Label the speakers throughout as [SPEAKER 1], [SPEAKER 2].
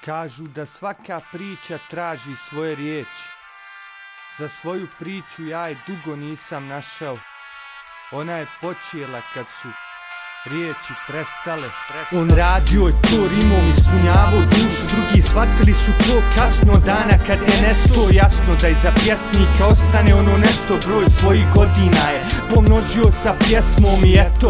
[SPEAKER 1] Kažu da svaka priča traži svoje riječi. Za svoju priču ja je dugo nisam našao. Ona je počela kad su riječi prestale. On radio je to rimom, ispunjavao dušu. Drugi shvatili su to kasno dana kad je nesto jasno da iza pjesnika ostane ono nešto. Broj svojih godina je pomnožio sa pjesmom i eto,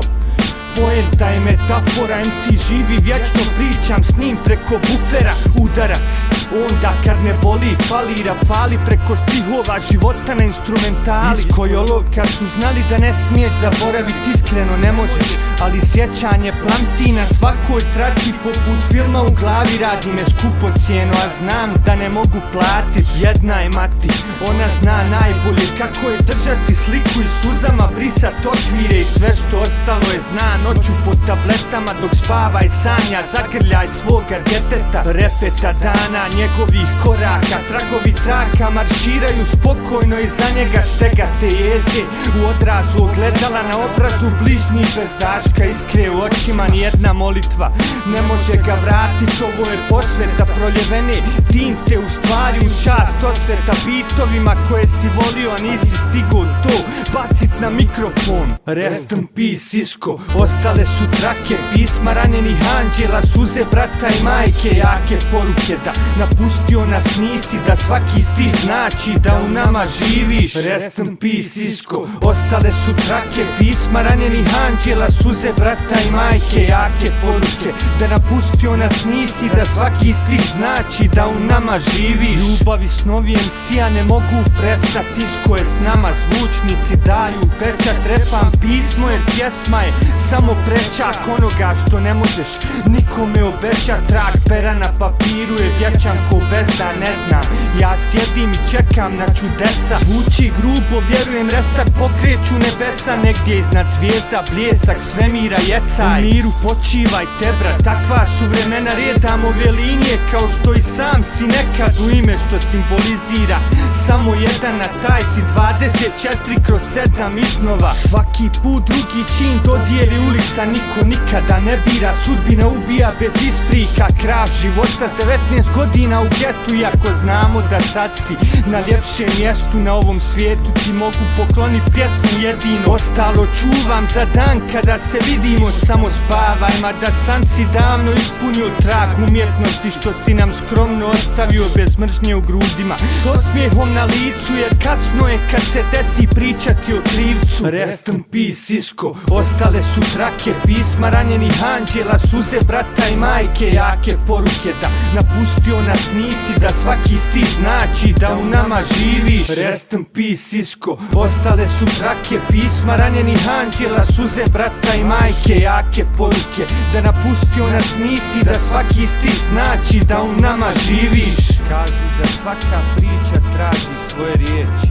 [SPEAKER 1] poenta je metafora, MC živi vječno, pričam s njim preko bufera. Udarac, onda kad ne boli, fali rafali preko stihova života na instrumentali. Iz Kojolovka su znali da ne smiješ zaboraviti, iskreno ne možeš, ali sjećanje plamti na svakoj traci. Poput filma u glavi radi me skupo cijeno, a znam da ne mogu platit. Jedna je mati, ona zna najbolje kako je držati sliku i suzama brisat okvire i sve što ostalo je zna. Noću pod tabletama dok spava i sanja, zagrljaj svoga djeteta. Repeta dana njegovih koraka, tragovi traka marširaju spokojno iza njega. Stega te jeze u odrazu ogledala na obrazu, bližnji bez daška, iskre u očima. Nijedna molitva ne može ga vratit, ovo je posveta proljevene tinte u stvari u čast osveta. Bitovima koje si volio a nisi stigo to bacit na mikrofon. Rest in peace Isko, ostale su trake, pisma ranjenih anđela, suze brata i majke, jake poruke da napustio nas nisi, da svaki stih znači da u nama živiš. Rest in peace Isko, ostale su trake, pisma ranjenih anđela, suze brata i majke, jake poruke da napustio nas nisi, da svaki stih znači da u nama živiš. Ljubavi s novim sija ne mogu prestat, Isko je s nama, zvučnici daju pečat. Repam pismo jer pjesma je samo prečak onoga što ne možeš nikome obećat. Trag pera na papiru je vječan ko bezda, ne znam, ja sjedim i čekam na čudesa. Zvuči grubo, vjerujem restart pokreću nebesa, negdje iznad zvijezda bljesak svemira jecaj. U miru počivajte brat, takva su vremena, redam ove linije kao što i sam si nekad u ime što simbolizira samo jedan, na taj si 24/7 iznova. Svaki put drugi čin dodijeli ulica, niko nikada ne bira, sudbina ubija bez isprika. Krav života s 19 godina u getu, iako znamo da sad si na ljepšem mjestu na ovom svijetu, ti mogu poklonit pjesmu jedino. Ostalo čuvam za dan kada se vidimo, samo spavaj, mada san si davno ispunio trag umjetnosti što si nam skromno ostavio bez mržnje u grudima, s osmijehom na licu, jer kasno je kad se desi pričati o krivcu. Rest in peace Isko, ostale su trake, pisma ranjenih anđela, suze brata i majke, jake poruke da napustio nas nisi, da svaki stih znači da u nama živiš. Rest in peace Isko, ostale su trake, pisma ranjenih anđela, suze brata i majke, jake poruke da napustio nas nisi, da svaki stih znači da u nama živiš. Kažu da svaka priča traži svoje riječi.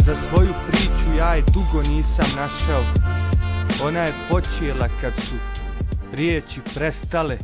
[SPEAKER 1] Za svoju priču ja je dugo nisam našao. Ona je počela kad su riječi prestale.